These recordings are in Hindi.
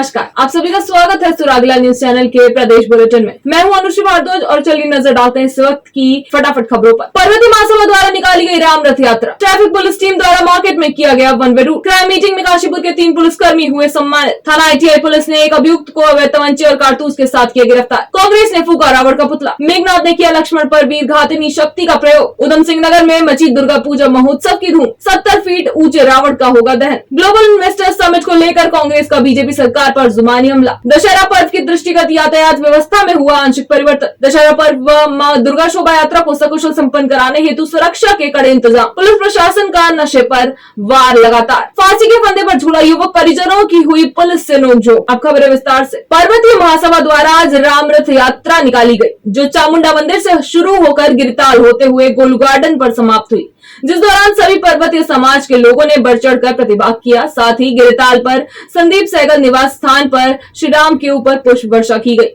नमस्कार, आप सभी का स्वागत है सुरागला न्यूज चैनल के प्रदेश बुलेटिन में। मैं हूं अनुश्री भारद्वाज और चलिए नजर डालते हैं इस वक्त की फटाफट खबरों पर। पर्वतीय महासभा द्वारा निकाली गई Ram Rath Yatra. Traffic police team द्वारा मार्केट में किया गया one way route. Crime meeting में काशीपुर के 3 पुलिसकर्मी हुए सम्मानित। थाना ITI पुलिस ने एक अभियुक्त को अवैध तमंचे और कारतूस के साथ किया गिरफ्तार। कांग्रेस ने फूका रावण का पुतला। मेघनाथ ने किया लक्ष्मण पर वीर घातिनी शक्ति का प्रयोग। उधम सिंह नगर में मची दुर्गा पूजा महोत्सव की धूम। 70 फीट ऊंचे रावण का होगा दहन। ग्लोबल इन्वेस्टर्स समिट को लेकर कांग्रेस का बीजेपी सरकार पर जुबानी हमला। दशहरा पर्व की दृष्टिगत यातायात व्यवस्था में हुआ आंशिक परिवर्तन। दशहरा पर्व व मां दुर्गा शोभा यात्रा को सकुशल संपन्न कराने हेतु सुरक्षा के कड़े इंतजाम। पुलिस प्रशासन का नशे पर वार लगातार। फांसी के फंदे पर झूला युवक, परिजनों की हुई पुलिस से नोकझोंक। अब खबर है विस्तार से। पर्वतीय महासभा द्वारा आज राम रथ यात्रा निकाली गई, जो चामुंडा मंदिर से शुरू होकर गिरताल होते हुए गोलू गार्डन पर समाप्त हुई, जिस दौरान सभी पर्वतीय समाज के लोगों ने बढ़ चढ़कर प्रतिभाग किया। साथ ही गिरताल पर संदीप सहगल निवास स्थान पर श्री राम के ऊपर पुष्प वर्षा की गई।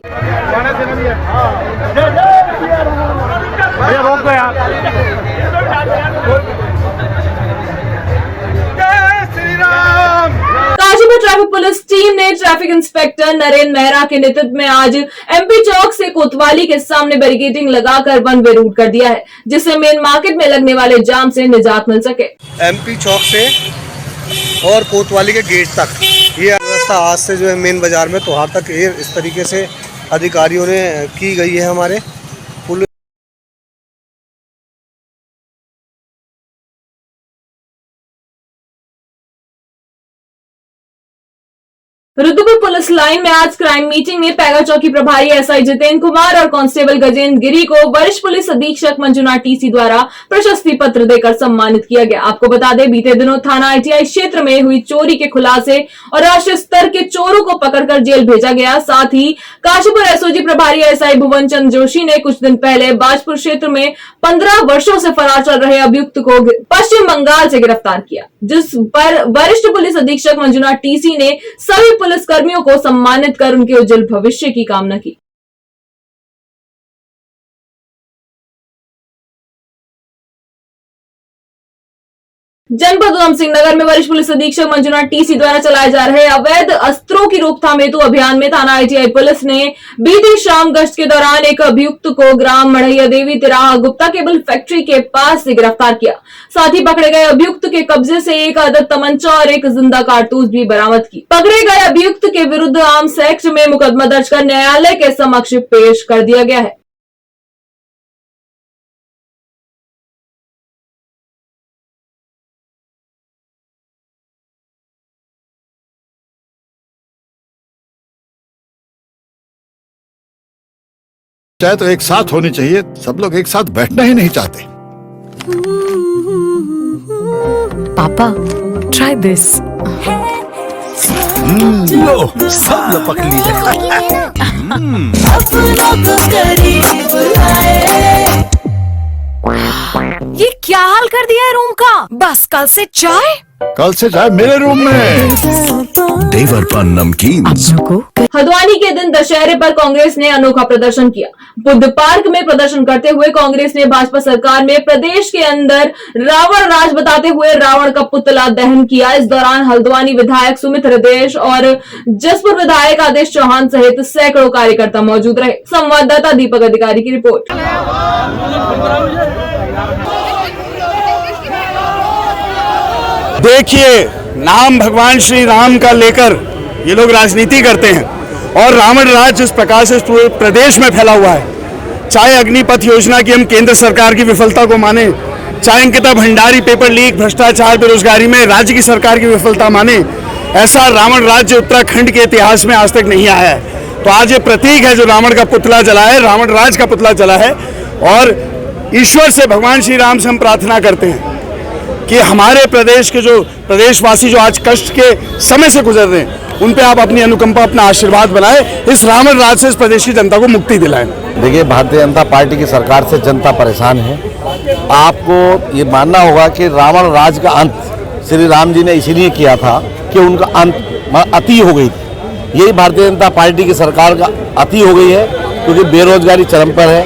काशीपुर ट्रैफिक पुलिस टीम ने ट्रैफिक इंस्पेक्टर नरेंद्र मेहरा के नेतृत्व में आज MP चौक से कोतवाली के सामने बैरिकेडिंग लगाकर वन वे रूट कर दिया है, जिससे मेन मार्केट में लगने वाले जाम से निजात मिल सके। MP चौक से और कोतवाली के गेट तक ये व्यवस्था आज से जो है मेन बाजार में त्योहार तक इस तरीके से अधिकारियों ने की गई है। हमारे रुद्रपुर पुलिस लाइन में आज क्राइम मीटिंग में पैगा चौकी प्रभारी SI जितेंद्र कुमार और कांस्टेबल गजेंद्र गिरी को वरिष्ठ पुलिस अधीक्षक मंजुनाथ TC द्वारा प्रशस्ति पत्र देकर सम्मानित किया गया। आपको बता दें, बीते दिनों थाना ITI क्षेत्र में हुई चोरी के खुलासे और राष्ट्रीय स्तर के चोरों को पकड़कर जेल भेजा गया। साथ ही काशीपुर SOG प्रभारी SI भुवन चंद्र जोशी ने कुछ दिन पहले बाजपुर क्षेत्र में 15 वर्षों से फरार चल रहे अभियुक्त को पश्चिम बंगाल से गिरफ्तार किया, जिस पर वरिष्ठ पुलिस अधीक्षक मंजुनाथ TC ने सभी पुलिस कर्मियों को सम्मानित कर उनके उज्जवल भविष्य की कामना की। जनपद उधम सिंह नगर में वरिष्ठ पुलिस अधीक्षक मंजुनाथ TC द्वारा चलाए जा रहे अवैध अस्त्रों की रोकथाम हेतु अभियान में थाना ITI पुलिस ने बीती शाम गश्त के दौरान एक अभियुक्त को ग्राम मढ़ैया देवी तिराहा गुप्ता केबल फैक्ट्री के पास से गिरफ्तार किया। साथ ही पकड़े गए अभियुक्त के कब्जे से एक अदद तमंचा और एक जिंदा कारतूस भी बरामद की। पकड़े गए अभियुक्त के विरुद्ध आर्म्स एक्ट में मुकदमा दर्ज कर न्यायालय के समक्ष पेश कर दिया गया है। चाहे तो एक साथ होनी चाहिए, सब लोग एक साथ बैठना ही नहीं चाहते। पापा, try this. लो, सब लपक लिए। ये क्या हाल कर दिया है रूम का? बस कल से चाय मेरे रूम में। देवर पान नमकीन। हल्द्वानी के दिन दशहरे पर कांग्रेस ने अनोखा प्रदर्शन किया। बुद्ध पार्क में प्रदर्शन करते हुए कांग्रेस ने भाजपा सरकार में प्रदेश के अंदर रावण राज बताते हुए रावण का पुतला दहन किया। इस दौरान हल्द्वानी विधायक सुमित हृदयेश और जसपुर विधायक आदेश चौहान सहित सैकड़ों कार्यकर्ता मौजूद रहे। संवाददाता दीपक अधिकारी की रिपोर्ट। देखिए, नाम भगवान श्री राम का लेकर ये लोग राजनीति करते हैं और रावण राज जिस प्रकार से पूरे प्रदेश में फैला हुआ है, चाहे अग्निपथ योजना की हम केंद्र सरकार की विफलता को माने, चाहे अंकिता भंडारी पेपर लीक, भ्रष्टाचार, बेरोजगारी में राज्य की सरकार की विफलता माने, ऐसा रावण राज्य उत्तराखंड के इतिहास में आज तक नहीं आया है। तो आज ये प्रतीक है जो रावण का पुतला जला है, रावण राज का पुतला जला है। और ईश्वर से, भगवान श्री राम से हम प्रार्थना करते हैं कि हमारे प्रदेश के जो प्रदेशवासी जो आज कष्ट के समय से गुजर रहे हैं, उन पे आप अपनी अनुकंपा, अपना आशीर्वाद बनाएं, इस रावण राज से इस प्रदेश की जनता को मुक्ति दिलाएं। देखिए, भारतीय जनता पार्टी की सरकार से जनता परेशान है। आपको ये मानना होगा कि रावण राज का अंत श्री राम जी ने इसीलिए किया था कि उनका अंत अति हो गई थी। यही भारतीय जनता पार्टी की सरकार का अति हो गई है, क्योंकि बेरोजगारी चरम पर है,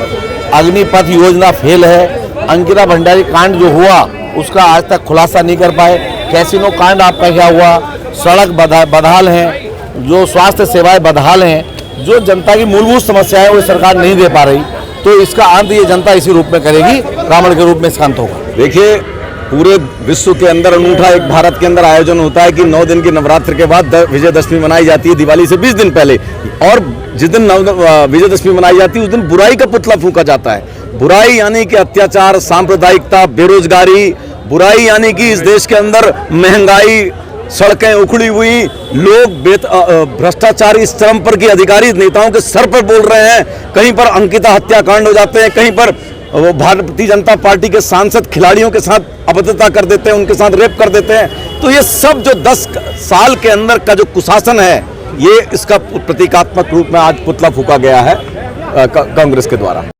अग्निपथ योजना फेल है, अंकिता भंडारी कांड जो हुआ उसका आज तक खुलासा नहीं कर पाए, कैसीनो कांड आपका क्या हुआ, सड़क बदहाल हैं, जो स्वास्थ्य सेवाएं बदहाल हैं, जो जनता की मूलभूत समस्याएं वो सरकार नहीं दे पा रही, तो इसका अंत ये जनता इसी रूप में करेगी, रावण के रूप में इसका अंत होगा। देखिए, पूरे विश्व के अंदर अनूठा एक भारत के अंदर आयोजन होता है कि 9 दिन के नवरात्र के बाद विजयदशमी मनाई जाती है, दिवाली से 20 दिन पहले। और जिस दिन विजयदशमी मनाई जाती है उस दिन बुराई का पुतला फूंका जाता है। बुराई यानी कि अत्याचार, सांप्रदायिकता, बेरोजगारी, बुराई यानी कि इस देश के अंदर महंगाई, सड़कें उखड़ी हुई, लोग भ्रष्टाचार इस चरम पर कि अधिकारी नेताओं के सर पर बोल रहे हैं, कहीं पर अंकिता हत्याकांड हो जाते हैं, कहीं पर वो भारतीय जनता पार्टी के सांसद खिलाड़ियों के साथ अभद्रता कर देते हैं, उनके साथ रेप कर देते हैं। तो ये सब जो 10 साल के अंदर का जो कुशासन है, ये इसका प्रतीकात्मक रूप में आज पुतला फूंका गया है कांग्रेस के द्वारा।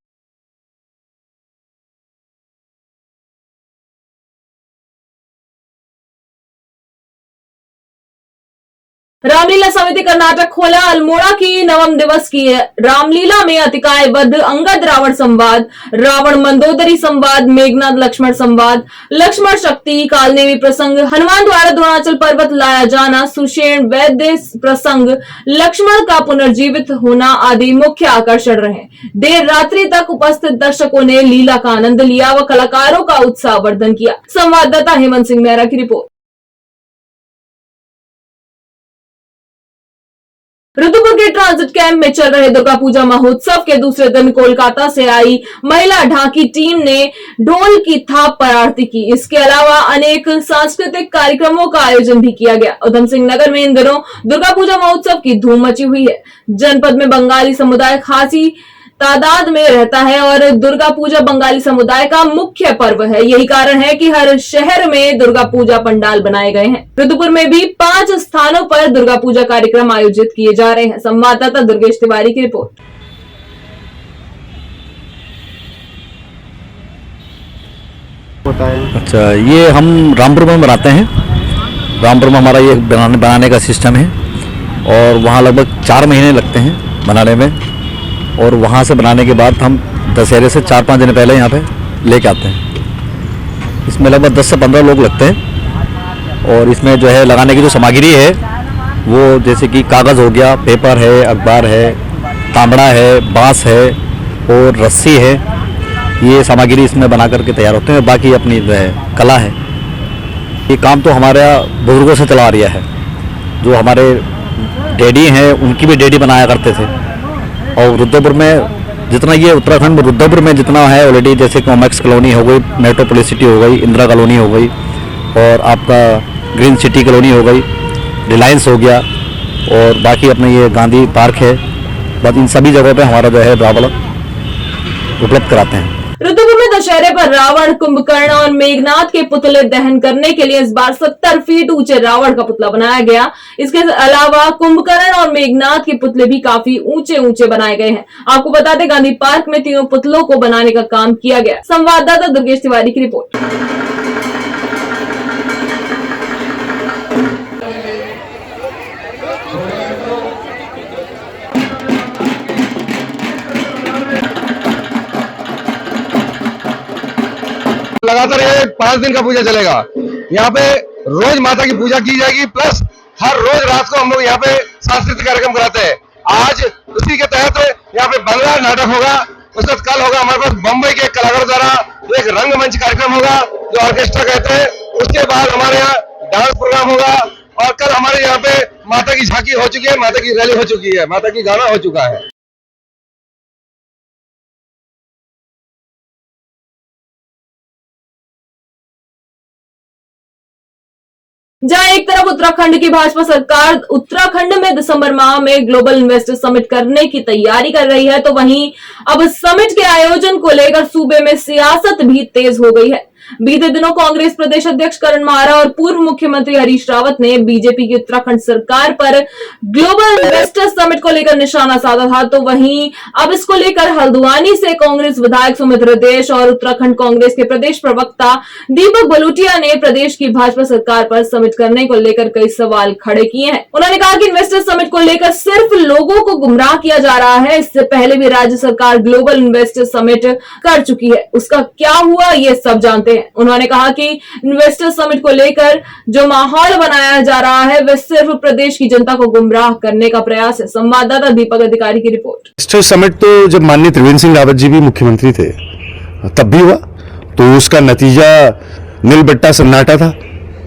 रामलीला समिति कर्नाटक खोला अल्मोड़ा की नवम दिवस की रामलीला में अतिकाय वध, अंगद रावण संवाद, रावण मंदोदरी संवाद, मेघनाथ लक्ष्मण संवाद, लक्ष्मण शक्ति, कालनेमी प्रसंग, हनुमान द्वारा द्रोणाचल पर्वत लाया जाना, सुषेण वैद्य प्रसंग, लक्ष्मण का पुनर्जीवित होना आदि मुख्य आकर्षण रहे। देर रात्रि तक उपस्थित दर्शकों ने लीला का आनंद लिया व कलाकारों का उत्साहवर्धन किया। संवाददाता हेमंत सिंह मेहरा की रिपोर्ट। रुद्रपुर के ट्रांजिट कैंप में चल रहे दुर्गा पूजा महोत्सव के दूसरे दिन कोलकाता से आई महिला ढाकी टीम ने ढोल की थाप पर आरती की। इसके अलावा अनेक सांस्कृतिक कार्यक्रमों का आयोजन भी किया गया। उधम सिंह नगर में इन दिनों दुर्गा पूजा महोत्सव की धूम मची हुई है। जनपद में बंगाली समुदाय खासी तादाद में रहता है और दुर्गा पूजा बंगाली समुदाय का मुख्य पर्व है। यही कारण है कि हर शहर में दुर्गा पूजा पंडाल बनाए गए हैं। रुद्रपुर में भी 5 स्थानों पर दुर्गा पूजा कार्यक्रम आयोजित किए जा रहे हैं। संवाददाता दुर्गेश तिवारी की रिपोर्ट। अच्छा, ये हम रामपुर में बनाते हैं। रामपुर में हमारा ये बनाने का सिस्टम है और वहाँ लगभग 4 महीने लगते हैं बनाने में। और वहाँ से बनाने के बाद हम दशहरे से 4-5 दिन पहले यहाँ पे लेके आते हैं। इसमें लगभग 10 से 15 लोग लगते हैं। और इसमें जो है लगाने की जो सामग्री है वो जैसे कि कागज़ हो गया, पेपर है, अखबार है, तांबड़ा है, बांस है और रस्सी है। ये सामग्री इसमें बना करके तैयार होते हैं। बाकी अपनी जो है कला है। ये काम तो हमारे बुजुर्गों से चला आ रहा है। जो हमारे डैडी हैं उनकी भी डैडी बनाया करते थे। और रुद्रपुर में जितना ये उत्तराखंड में रुद्रपुर में जितना है ऑलरेडी, जैसे कॉमेक्स कॉलोनी हो गई, मेट्रोपोलिस सिटी हो गई, इंदिरा कॉलोनी हो गई और आपका ग्रीन सिटी कॉलोनी हो गई, रिलायंस हो गया और बाकी अपने ये गांधी पार्क है। बस इन सभी जगहों पे हमारा जो है रावण उपलब्ध कराते हैं। रुद्रपुर में दशहरे पर रावण, कुंभकर्ण और मेघनाथ के पुतले दहन करने के लिए इस बार 70 फीट ऊंचे रावण का पुतला बनाया गया। इसके अलावा कुंभकर्ण और मेघनाथ के पुतले भी काफी ऊंचे ऊंचे बनाए गए हैं। आपको बता दें, गांधी पार्क में तीनों पुतलों को बनाने का काम किया गया। संवाददाता दुर्गेश तिवारी की रिपोर्ट। लगातार ये 5 दिन का पूजा चलेगा। यहाँ पे रोज माता की पूजा की जाएगी, प्लस हर रोज रात को हम लोग यहाँ पे सांस्कृतिक कार्यक्रम कराते हैं। आज उसी के तहत यहाँ पे बंगला नाटक होगा। उसके बाद कल होगा हमारे पास बम्बई के कलाकारों द्वारा एक रंगमंच कार्यक्रम होगा जो ऑर्केस्ट्रा कहते हैं। उसके बाद हमारे यहाँ डांस प्रोग्राम होगा और कल हमारे यहाँ पे माता की झांकी हो चुकी है, माता की रैली हो चुकी है, माता की गाना हो चुका है। जहां एक तरफ उत्तराखंड की भाजपा सरकार उत्तराखंड में दिसंबर माह में ग्लोबल इन्वेस्टर समिट करने की तैयारी कर रही है, तो वहीं अब समिट के आयोजन को लेकर सूबे में सियासत भी तेज हो गई है। बीते दिनों कांग्रेस प्रदेश अध्यक्ष करण मारा और पूर्व मुख्यमंत्री हरीश रावत ने बीजेपी की उत्तराखंड सरकार पर ग्लोबल इन्वेस्टर समिट को लेकर निशाना साधा था, तो वहीं अब इसको लेकर हल्द्वानी से कांग्रेस विधायक सुमित्र देश और उत्तराखंड कांग्रेस के प्रदेश प्रवक्ता दीपक बलूटिया ने प्रदेश की भाजपा सरकार पर समिट करने को लेकर कई सवाल खड़े किए हैं। उन्होंने कहा कि इन्वेस्टर समिट को लेकर सिर्फ लोगों को गुमराह किया जा रहा है। इससे पहले भी राज्य सरकार ग्लोबल इन्वेस्टर समिट कर चुकी है, उसका क्या हुआ ये सब जानते हैं। हैं। उन्होंने कहा कि इन्वेस्टर समिट को लेकर जो माहौल बनाया जा रहा है वह सिर्फ प्रदेश की जनता को गुमराह करने का प्रयास है। संवाददाता दीपक अधिकारी की रिपोर्ट। इन्वेस्टर समिट तो जब माननीय त्रिवेंद्र सिंह रावत जी भी मुख्यमंत्री थे तब भी हुआ, तो उसका नतीजा नील बट्टा सन्नाटा था।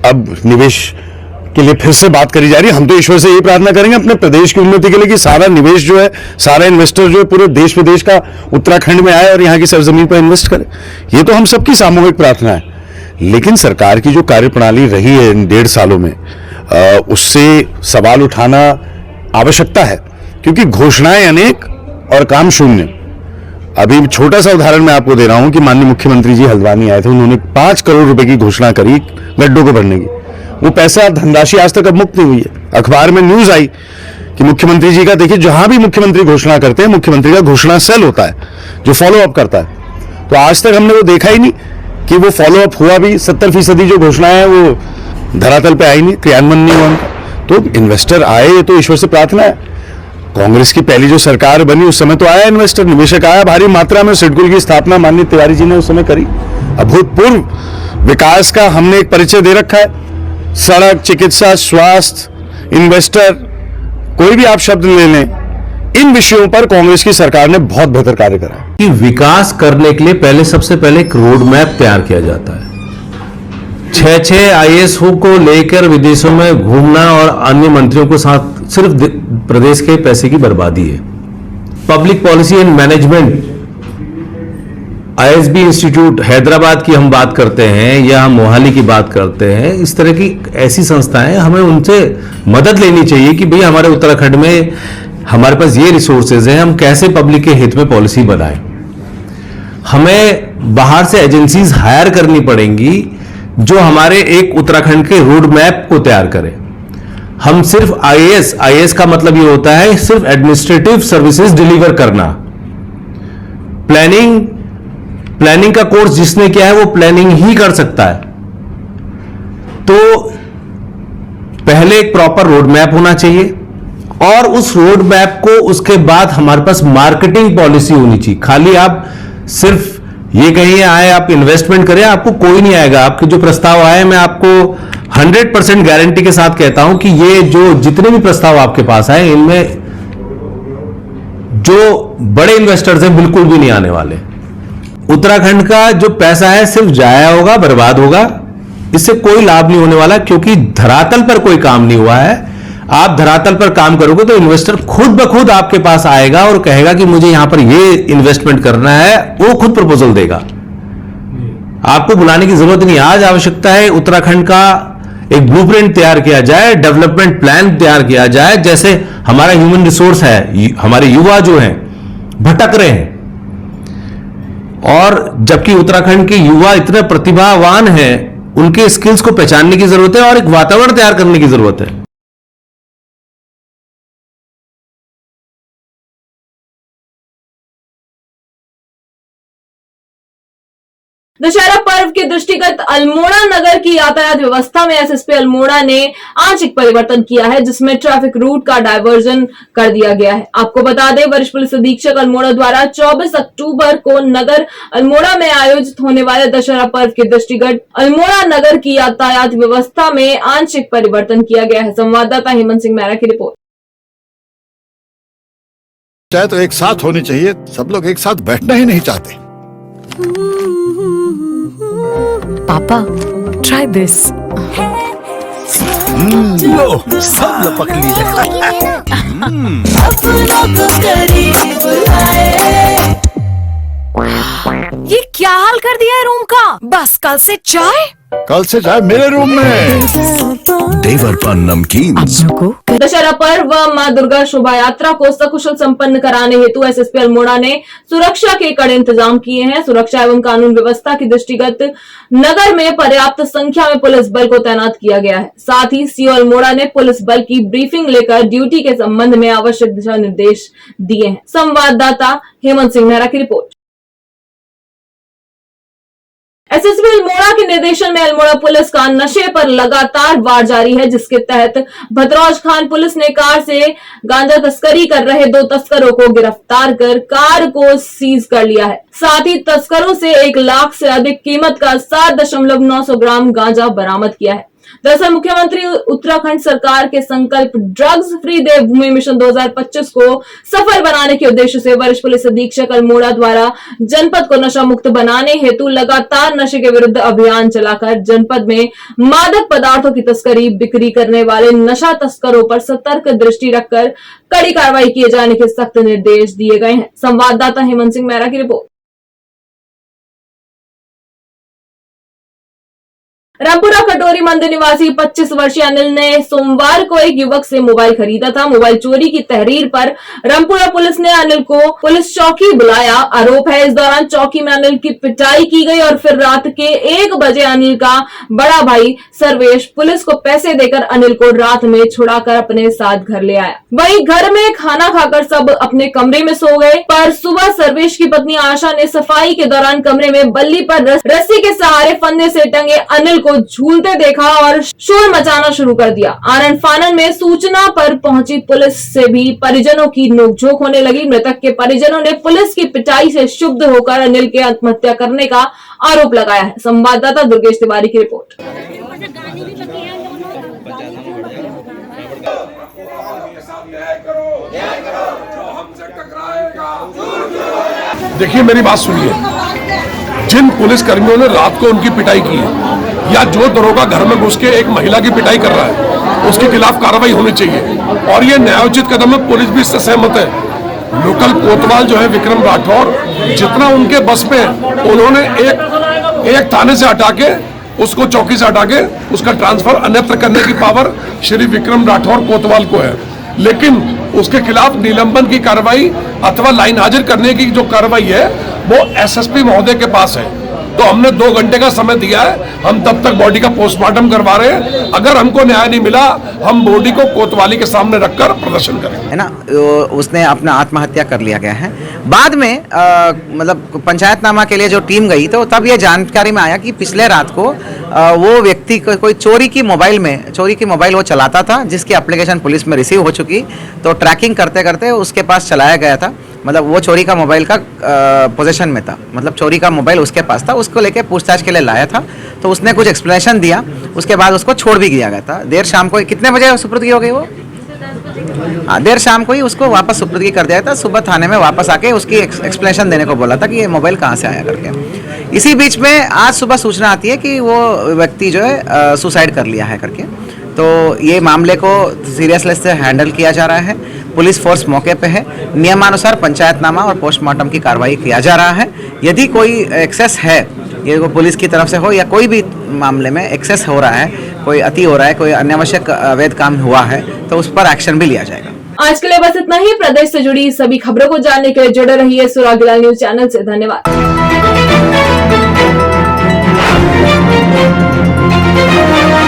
अब निवेश के लिए फिर से बात करी जा रही है। हम तो ईश्वर से यही प्रार्थना करेंगे अपने प्रदेश की उन्नति के लिए कि सारा निवेश जो है, सारा इन्वेस्टर जो है पूरे देश विदेश का उत्तराखंड में आए और यहाँ की सरजमीन पर इन्वेस्ट करे। ये तो हम सबकी सामूहिक प्रार्थना है। लेकिन सरकार की जो कार्यप्रणाली रही है इन 1.5 सालों में, उससे सवाल उठाना आवश्यकता है, क्योंकि घोषणाएं अनेक और काम शून्य। अभी छोटा सा उदाहरण मैं आपको दे रहा हूं कि माननीय मुख्यमंत्री जी हल्द्वानी आए थे, उन्होंने 5 करोड़ रुपए की घोषणा करी गड्ढों को भरने की। वो पैसा, धनराशि आज तक अब मुक्त नहीं हुई है। अखबार में न्यूज आई कि मुख्यमंत्री जी का, देखिए जहां भी मुख्यमंत्री घोषणा करते हैं, मुख्यमंत्री का घोषणा सेल होता है जो फॉलो अप करता है। तो आज तक हमने वो देखा ही नहीं कि वो फॉलो अप हुआ भी। 70% जो घोषणाएं हैं वो धरातल पे आई नहीं, क्रियान्वयन नहीं हुआ उनका। तो इन्वेस्टर आए, ये तो ईश्वर से प्रार्थना है। कांग्रेस की पहली जो सरकार बनी उस समय तो आया इन्वेस्टर, निवेशक आया भारी मात्रा में। सिडकुल की स्थापना माननीय तिवारी जी ने उस समय करी। अभूतपूर्व विकास का हमने एक परिचय दे रखा है। सड़क, चिकित्सा, स्वास्थ्य, इन्वेस्टर, कोई भी आप शब्द ले लें, इन विषयों पर कांग्रेस की सरकार ने बहुत बेहतर कार्य करा है। कि विकास करने के लिए सबसे पहले एक रोड मैप तैयार किया जाता है। 6 IAS को लेकर विदेशों में घूमना और अन्य मंत्रियों को साथ सिर्फ प्रदेश के पैसे की बर्बादी है। Public policy and management, ISB institute Hyderabad की हम बात करते हैं या हम मोहाली की बात करते हैं, इस तरह की ऐसी संस्थाएं, हमें उनसे मदद लेनी चाहिए कि भाई हमारे उत्तराखंड में हमारे पास ये रिसोर्सेज हैं, हम कैसे पब्लिक के हित में पॉलिसी बनाएं। हमें बाहर से एजेंसीज हायर करनी पड़ेंगी जो हमारे एक उत्तराखंड के रोड मैप को तैयार करें। हम सिर्फ IAS का मतलब ये होता है सिर्फ एडमिनिस्ट्रेटिव सर्विसेज डिलीवर करना। प्लानिंग का कोर्स जिसने किया है वो प्लानिंग ही कर सकता है। तो पहले एक प्रॉपर रोड मैप होना चाहिए और उस रोड मैप को उसके बाद हमारे पास मार्केटिंग पॉलिसी होनी चाहिए। खाली आप सिर्फ ये कहिए आए आप इन्वेस्टमेंट करें, आपको कोई नहीं आएगा। आपके जो प्रस्ताव आए, मैं आपको 100% गारंटी के साथ कहता हूं कि ये जो जितने भी प्रस्ताव आपके पास आए, इनमें जो बड़े इन्वेस्टर्स हैं बिल्कुल भी नहीं आने वाले। उत्तराखंड का जो पैसा है सिर्फ जाया होगा, बर्बाद होगा, इससे कोई लाभ नहीं होने वाला, क्योंकि धरातल पर कोई काम नहीं हुआ है। आप धरातल पर काम करोगे तो इन्वेस्टर खुद ब खुद आपके पास आएगा और कहेगा कि मुझे यहां पर ये इन्वेस्टमेंट करना है, वो खुद प्रपोजल देगा। आपको बुलाने की जरूरत नहीं। आज आवश्यकता है उत्तराखंड का एक ब्लूप्रिंट तैयार किया जाए, डेवलपमेंट प्लान तैयार किया जाए। जैसे हमारा ह्यूमन रिसोर्स है, हमारे युवा जो हैं भटक रहे हैं, और जबकि उत्तराखंड के युवा इतने प्रतिभावान हैं, उनके स्किल्स को पहचानने की जरूरत है और एक वातावरण तैयार करने की जरूरत है। दशहरा पर्व के दृष्टिगत अल्मोड़ा नगर की यातायात व्यवस्था में एसएसपी अल्मोड़ा ने आंशिक परिवर्तन किया है, जिसमें ट्रैफिक रूट का डायवर्जन कर दिया गया है। आपको बता दें, वरिष्ठ पुलिस अधीक्षक अल्मोड़ा द्वारा 24 अक्टूबर को नगर अल्मोड़ा में आयोजित होने वाले दशहरा पर्व के दृष्टिगत अल्मोड़ा नगर की यातायात व्यवस्था में आंशिक परिवर्तन किया गया है। संवाददाता हेमंत सिंह मेहरा की रिपोर्ट। चाहे तो एक साथ होनी चाहिए, सब लोग एक साथ बैठना ही नहीं चाहते। पापा, try this. लो सब लपक लीजिए। ये क्या हाल कर दिया है रूम का? बस कल से चाय। कल से चाय मेरे रूम में। देवर पान नमकीन। दशहरा पर्व व मां दुर्गा शोभा यात्रा को सकुशल संपन्न कराने हेतु एसएसपी अल्मोड़ा ने सुरक्षा के कड़े इंतजाम किए हैं। सुरक्षा एवं कानून व्यवस्था की दृष्टिगत नगर में पर्याप्त संख्या में पुलिस बल को तैनात किया गया है। साथ ही सीओ अल्मोड़ा ने पुलिस बल की ब्रीफिंग लेकर ड्यूटी के संबंध में आवश्यक दिशा निर्देश दिए हैं। संवाददाता हेमंत सिंह मेहरा की रिपोर्ट। एसएसपी अल्मोड़ा के निर्देशन में अल्मोड़ा पुलिस का नशे पर लगातार वार जारी है, जिसके तहत भद्रौज खान पुलिस ने कार से गांजा तस्करी कर रहे 2 तस्करों को गिरफ्तार कर कार को सीज कर लिया है। साथ ही तस्करों से 1 लाख से अधिक कीमत का 7.900 ग्राम गांजा बरामद किया है। दरअसल मुख्यमंत्री उत्तराखंड सरकार के संकल्प ड्रग्स फ्री देवभूमि मिशन 2025 को सफल बनाने के उद्देश्य से वरिष्ठ पुलिस अधीक्षक अल्मोड़ा द्वारा जनपद को नशा मुक्त बनाने हेतु लगातार नशे के विरुद्ध अभियान चलाकर जनपद में मादक पदार्थों की तस्करी बिक्री करने वाले नशा तस्करों पर सतर्क दृष्टि रखकर कड़ी कार्रवाई किए जाने के सख्त निर्देश दिए गए हैं। संवाददाता हेमंत सिंह मेहरा की रिपोर्ट। रामपुरा कटोरी मंदिर निवासी 25 वर्षीय अनिल ने सोमवार को एक युवक से मोबाइल खरीदा था। मोबाइल चोरी की तहरीर पर रामपुरा पुलिस ने अनिल को पुलिस चौकी बुलाया। आरोप है इस दौरान चौकी में अनिल की पिटाई की गई और फिर रात के 1 बजे अनिल का बड़ा भाई सर्वेश पुलिस को पैसे देकर अनिल को रात में छुड़ाकर अपने साथ घर ले आया। वहीं घर में खाना खाकर सब अपने कमरे में सो गए, पर सुबह सर्वेश की पत्नी आशा ने सफाई के दौरान कमरे में बल्ली पर रस्सी के सहारे फंदे से टंगे अनिल को झूलते देखा और शोर मचाना शुरू कर दिया। आनन फानन में सूचना पर पहुंची पुलिस से भी परिजनों की नोकझोंक होने लगी। मृतक के परिजनों ने पुलिस की पिटाई से क्षुब्ध होकर अनिल के आत्महत्या करने का आरोप लगाया है। संवाददाता दुर्गेश तिवारी की रिपोर्ट। देखिए, मेरी बात सुनिए। जिन पुलिस कर्मियों ने रात को उनकी पिटाई की है या जो दरोगा घर में घुस के एक महिला की पिटाई कर रहा है, उसके खिलाफ कार्रवाई होनी चाहिए और ये न्यायोचित कदम है। पुलिस भी इससे सहमत है। लोकल कोतवाल जो है विक्रम राठौर, जितना उनके बस में है, उन्होंने एक थाने से हटा के उसको चौकी से हटा के उसका ट्रांसफर अन्यत्र करने की पावर श्री विक्रम राठौर कोतवाल को है। लेकिन उसके खिलाफ निलंबन की कार्रवाई अथवा लाइन हाजिर करने की जो कार्रवाई है वो एसएसपी महोदय के पास है। तो हमने 2 घंटे का समय दिया है। हम तब तक बॉडी का पोस्टमार्टम करवा रहे हैं। अगर हमको न्याय नहीं मिला, हम बॉडी को कोतवाली के सामने रखकर प्रदर्शन करेंगे, है ना। उसने अपना आत्महत्या कर लिया गया है। बाद में मतलब पंचायतनामा के लिए जो टीम गई तो तब ये जानकारी में आया कि पिछले रात को वो व्यक्ति कोई चोरी की मोबाइल वो चलाता था, जिसकी एप्लीकेशन पुलिस में रिसीव हो चुकी। तो ट्रैकिंग करते करते उसके पास चलाया गया था। मतलब वो चोरी का मोबाइल का पोजीशन में था, मतलब चोरी का मोबाइल उसके पास था। उसको लेके पूछताछ के लिए लाया था तो उसने कुछ एक्सप्लेनेशन दिया। उसके बाद उसको छोड़ भी दिया गया था। देर शाम को कितने बजे सुपुर्दगी हो गई वो? हाँ, देर शाम को ही उसको वापस सुपुर्दगी कर दिया था। सुबह थाने में वापस आके उसकी एक्सप्लेनेशन देने को बोला था कि ये मोबाइल कहाँ से आया करके। इसी बीच में आज सुबह सूचना आती है कि वो व्यक्ति जो है सुसाइड कर लिया है करके। तो ये मामले को सीरियसनेस से हैंडल किया जा रहा है। पुलिस फोर्स मौके पे है। नियमानुसार पंचायतनामा और पोस्टमार्टम की कार्रवाई किया जा रहा है। यदि कोई एक्सेस है, ये पुलिस की तरफ से हो या कोई भी मामले में एक्सेस हो रहा है, कोई अति हो रहा है, कोई अनावश्यक अवैध काम हुआ है, तो उस पर एक्शन भी लिया जाएगा। आज के लिए बस इतना ही। प्रदेश से जुड़ी सभी खबरों को जानने के लिए जुड़े रहिए सुराग लाल न्यूज चैनल से। धन्यवाद।